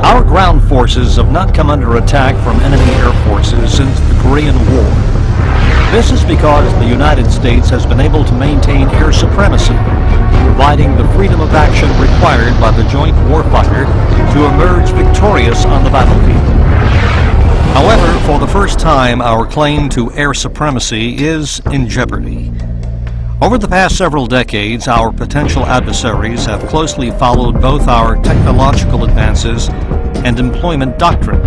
Our ground forces have not come under attack from enemy air forces since the Korean War. This is because the United States has been able to maintain air supremacy, providing the freedom of action required by the joint warfighter to emerge victorious on the battlefield. However, for the first time, our claim to air supremacy is in jeopardy. Over the past several decades, our potential adversaries have closely followed both our technological advances and employment doctrine.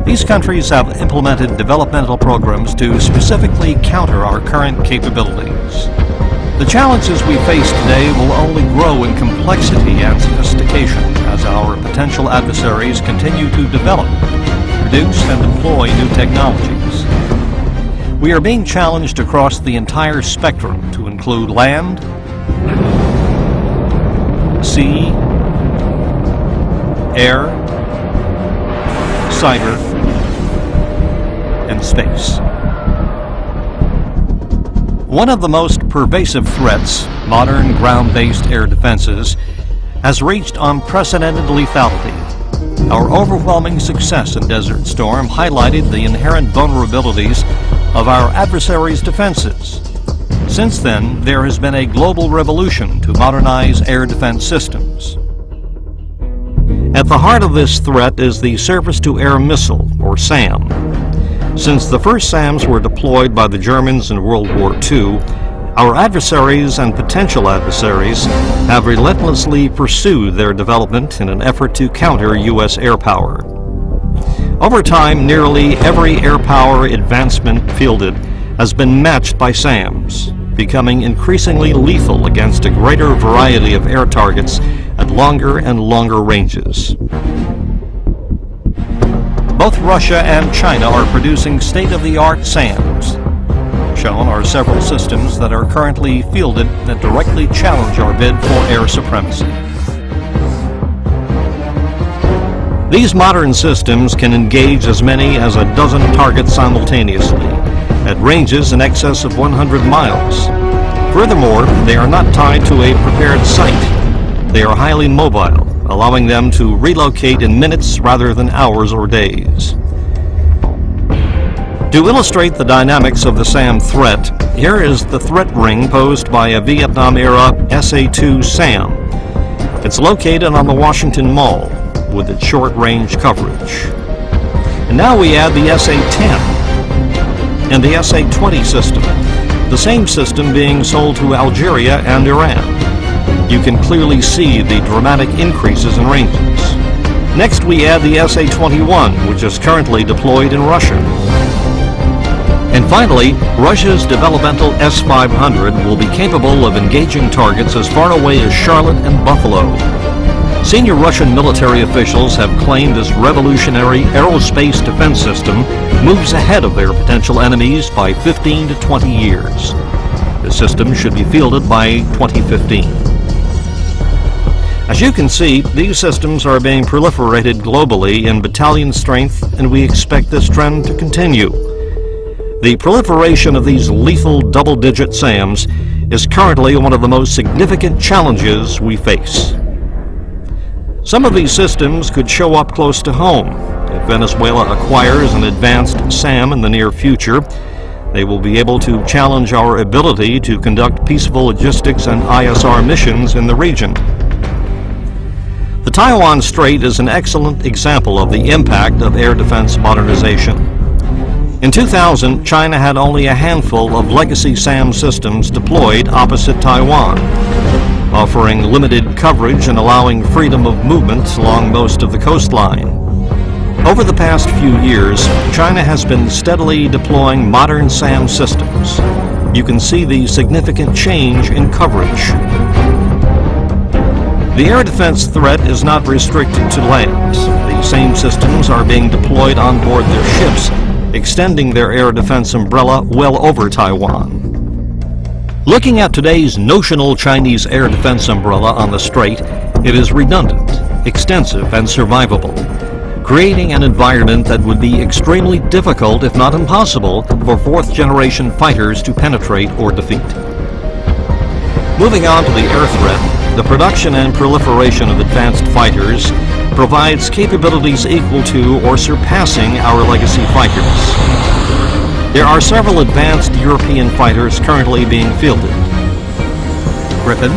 These countries have implemented developmental programs to specifically counter our current capabilities. The challenges we face today will only grow in complexity and sophistication as our potential adversaries continue to develop, produce, and deploy new technologies. We are being challenged across the entire spectrum to include land, sea, air, cyber, and space. One of the most pervasive threats, modern ground-based air defenses, has reached unprecedented lethality. Our overwhelming success in Desert Storm highlighted the inherent vulnerabilities of our adversaries' defenses. Since then, there has been a global revolution to modernize air defense systems. At the heart of this threat is the surface-to-air missile, or SAM. Since the first SAMs were deployed by the Germans in World War II, our adversaries and potential adversaries have relentlessly pursued their development in an effort to counter U.S. air power. Over time, nearly every air power advancement fielded has been matched by SAMs, becoming increasingly lethal against a greater variety of air targets at longer and longer ranges. Both Russia and China are producing state-of-the-art SAMs. Shown are several systems that are currently fielded that directly challenge our bid for air supremacy. These modern systems can engage as many as a dozen targets simultaneously, at ranges in excess of 100 miles. Furthermore, they are not tied to a prepared site. They are highly mobile, allowing them to relocate in minutes rather than hours or days. To illustrate the dynamics of the SAM threat, here is the threat ring posed by a Vietnam-era SA-2 SAM. It's located on the Washington Mall, with its short-range coverage. And now we add the SA-10 and the SA-20 system, the same system being sold to Algeria and Iran. You can clearly see the dramatic increases in ranges. Next we add the SA-21, which is currently deployed in Russia. And finally, Russia's developmental S-500 will be capable of engaging targets as far away as Charlotte and Buffalo. Senior Russian military officials have claimed this revolutionary aerospace defense system moves ahead of their potential enemies by 15 to 20 years. The system should be fielded by 2015. As you can see, these systems are being proliferated globally in battalion strength, and we expect this trend to continue. The proliferation of these lethal double-digit SAMs is currently one of the most significant challenges we face. Some of these systems could show up close to home. If Venezuela acquires an advanced SAM in the near future, they will be able to challenge our ability to conduct peaceful logistics and ISR missions in the region. The Taiwan Strait is an excellent example of the impact of air defense modernization. In 2000, China had only a handful of legacy SAM systems deployed opposite Taiwan, offering limited coverage and allowing freedom of movement along most of the coastline. Over the past few years, China has been steadily deploying modern SAM systems. You can see the significant change in coverage. The air defense threat is not restricted to land. The same systems are being deployed on board their ships, extending their air defense umbrella well over Taiwan. Looking at today's notional Chinese air defense umbrella on the Strait, it is redundant, extensive, and survivable, creating an environment that would be extremely difficult, if not impossible, for fourth-generation fighters to penetrate or defeat. Moving on to the air threat, the production and proliferation of advanced fighters provides capabilities equal to or surpassing our legacy fighters. There are several advanced European fighters currently being fielded. Griffin,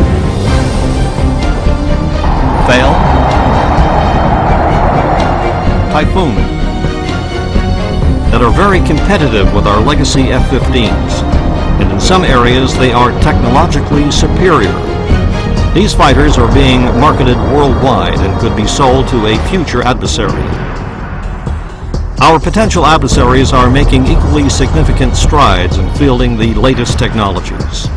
Fail, Typhoon, that are very competitive with our legacy F-15s, and in some areas they are technologically superior. These fighters are being marketed worldwide and could be sold to a future adversary. Our potential adversaries are making equally significant strides in fielding the latest technologies.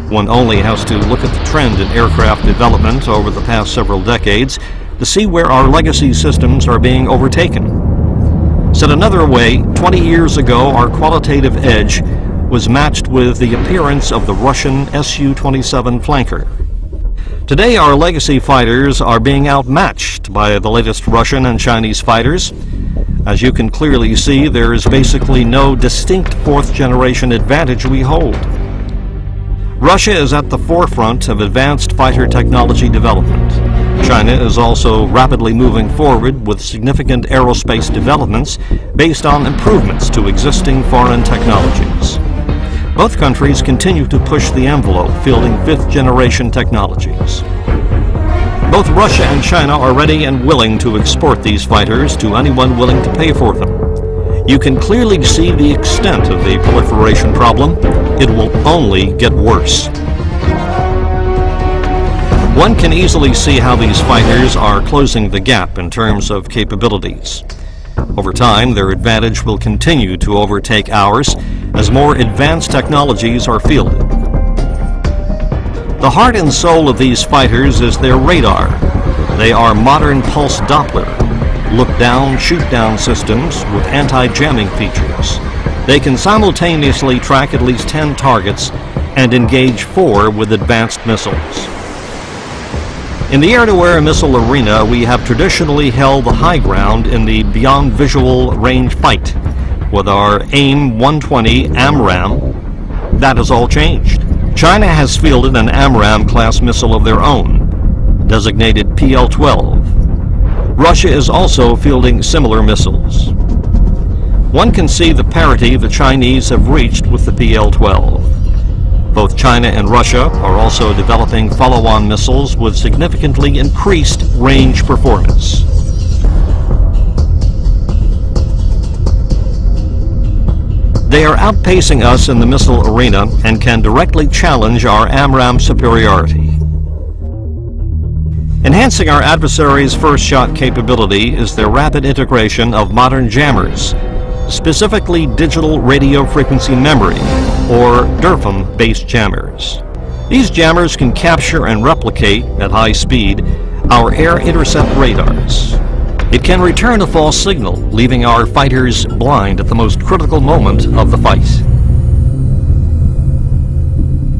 One only has to look at the trend in aircraft development over the past several decades to see where our legacy systems are being overtaken. Said another way, 20 years ago our qualitative edge was matched with the appearance of the Russian Su-27 flanker. Today our legacy fighters are being outmatched by the latest Russian and Chinese fighters. As you can clearly see, there is basically no distinct fourth-generation advantage we hold. Russia is at the forefront of advanced fighter technology development. China is also rapidly moving forward with significant aerospace developments based on improvements to existing foreign technologies. Both countries continue to push the envelope, fielding fifth-generation technologies. Both Russia and China are ready and willing to export these fighters to anyone willing to pay for them. You can clearly see the extent of the proliferation problem. It will only get worse. One can easily see how these fighters are closing the gap in terms of capabilities. Over time, their advantage will continue to overtake ours as more advanced technologies are fielded. The heart and soul of these fighters is their radar. They are modern pulse Doppler, look-down, shoot-down systems with anti-jamming features. They can simultaneously track at least 10 targets and engage 4 with advanced missiles. In the air-to-air missile arena, we have traditionally held the high ground in the beyond visual range fight with our AIM-120 AMRAAM. That has all changed. China has fielded an AMRAAM-class missile of their own, designated PL-12. Russia is also fielding similar missiles. One can see the parity the Chinese have reached with the PL-12. Both China and Russia are also developing follow-on missiles with significantly increased range performance. They are outpacing us in the missile arena and can directly challenge our AMRAAM superiority. Enhancing our adversaries' first-shot capability is their rapid integration of modern jammers, specifically digital radio frequency memory, or DRFM-based jammers. These jammers can capture and replicate, at high speed, our air intercept radars. It can return a false signal, leaving our fighters blind at the most critical moment of the fight.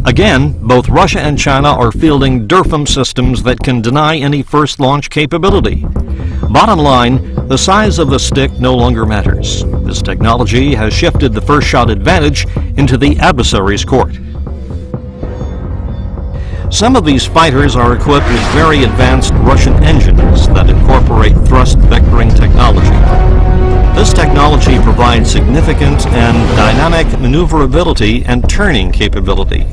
Again, both Russia and China are fielding DRFM systems that can deny any first launch capability. Bottom line, the size of the stick no longer matters. This technology has shifted the first shot advantage into the adversary's court. Some of these fighters are equipped with very advanced Russian engines that incorporate thrust vectoring technology. This technology provides significant and dynamic maneuverability and turning capability.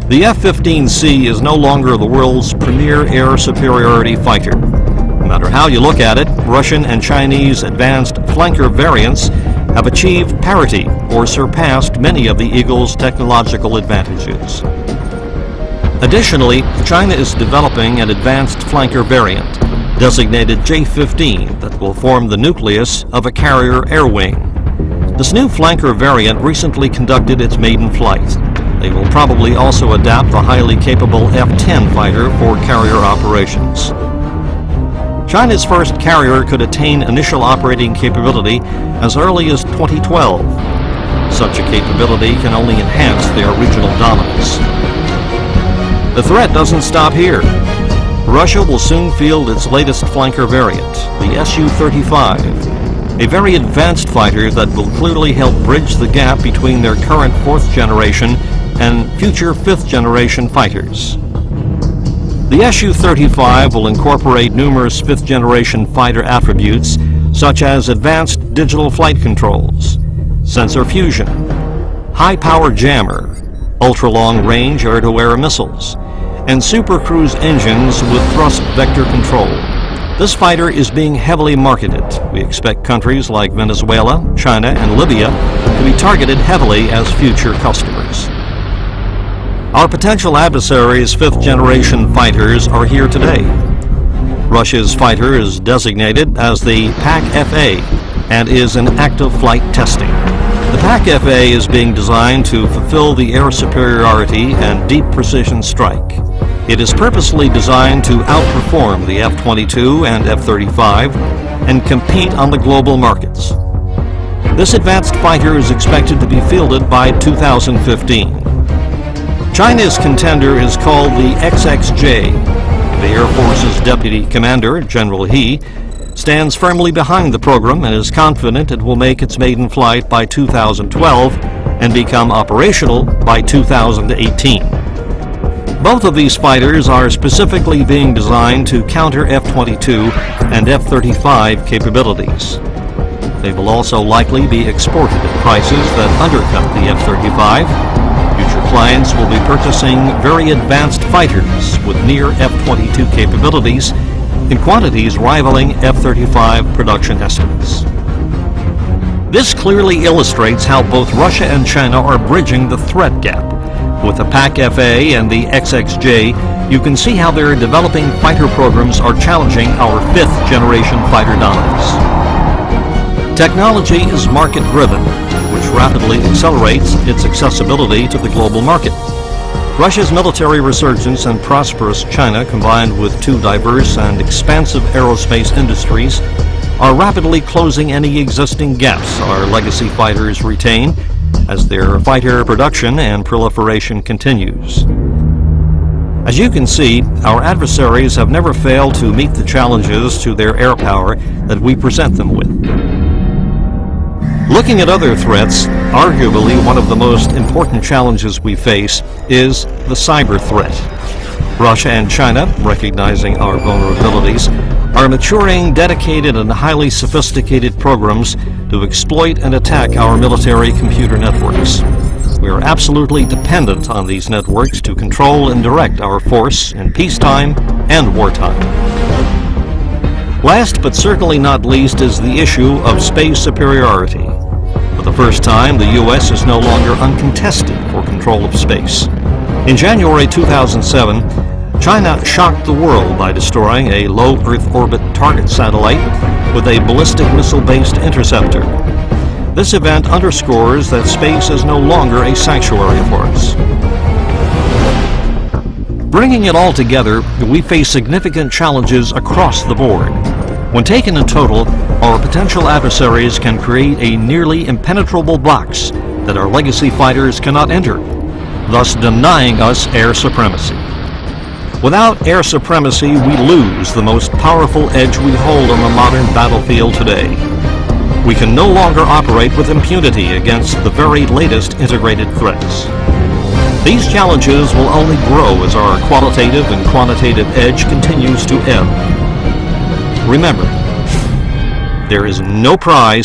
The F-15C is no longer the world's premier air superiority fighter. No matter how you look at it, Russian and Chinese advanced flanker variants have achieved parity or surpassed many of the Eagle's technological advantages. Additionally, China is developing an advanced flanker variant, designated J-15, that will form the nucleus of a carrier air wing. This new flanker variant recently conducted its maiden flight. They will probably also adapt the highly capable F-10 fighter for carrier operations. China's first carrier could attain initial operating capability as early as 2012. Such a capability can only enhance their regional dominance. The threat doesn't stop here. Russia will soon field its latest flanker variant, the Su-35, a very advanced fighter that will clearly help bridge the gap between their current 4th generation and future 5th generation fighters. The Su-35 will incorporate numerous fifth-generation fighter attributes such as advanced digital flight controls, sensor fusion, high-power jammer, ultra-long-range air-to-air missiles, and Super Cruise engines with thrust vector control. This fighter is being heavily marketed. We expect countries like Venezuela, China, and Libya to be targeted heavily as future customers. Our potential adversaries' fifth-generation fighters are here today. Russia's fighter is designated as the PAK-FA and is in active flight testing. The PAK-FA is being designed to fulfill the air superiority and deep precision strike. It is purposely designed to outperform the F-22 and F-35 and compete on the global markets. This advanced fighter is expected to be fielded by 2015. China's contender is called the XXJ. The Air Force's Deputy Commander, General He, stands firmly behind the program and is confident it will make its maiden flight by 2012 and become operational by 2018. Both of these fighters are specifically being designed to counter F-22 and F-35 capabilities. They will also likely be exported at prices that undercut the F-35. Future clients will be purchasing very advanced fighters with near F-22 capabilities in quantities rivaling F-35 production estimates. This clearly illustrates how both Russia and China are bridging the threat gap. With the PAK-FA and the XXJ, you can see how their developing fighter programs are challenging our fifth-generation fighter dominance. Technology is market-driven, which rapidly accelerates its accessibility to the global market. Russia's military resurgence and prosperous China, combined with two diverse and expansive aerospace industries, are rapidly closing any existing gaps our legacy fighters retain as their fighter production and proliferation continues. As you can see, our adversaries have never failed to meet the challenges to their air power that we present them with. Looking at other threats, arguably one of the most important challenges we face is the cyber threat. Russia and China, recognizing our vulnerabilities, are maturing dedicated and highly sophisticated programs to exploit and attack our military computer networks. We are absolutely dependent on these networks to control and direct our force in peacetime and wartime. Last but certainly not least is the issue of space superiority. For the first time, the U.S. is no longer uncontested for control of space. In January 2007, China shocked the world by destroying a low Earth orbit target satellite with a ballistic missile-based interceptor. This event underscores that space is no longer a sanctuary for us. Bringing it all together, we face significant challenges across the board. When taken in total, our potential adversaries can create a nearly impenetrable box that our legacy fighters cannot enter, thus denying us air supremacy. Without air supremacy, we lose the most powerful edge we hold on the modern battlefield today. We can no longer operate with impunity against the very latest integrated threats. These challenges will only grow as our qualitative and quantitative edge continues to ebb. Remember, there is no prize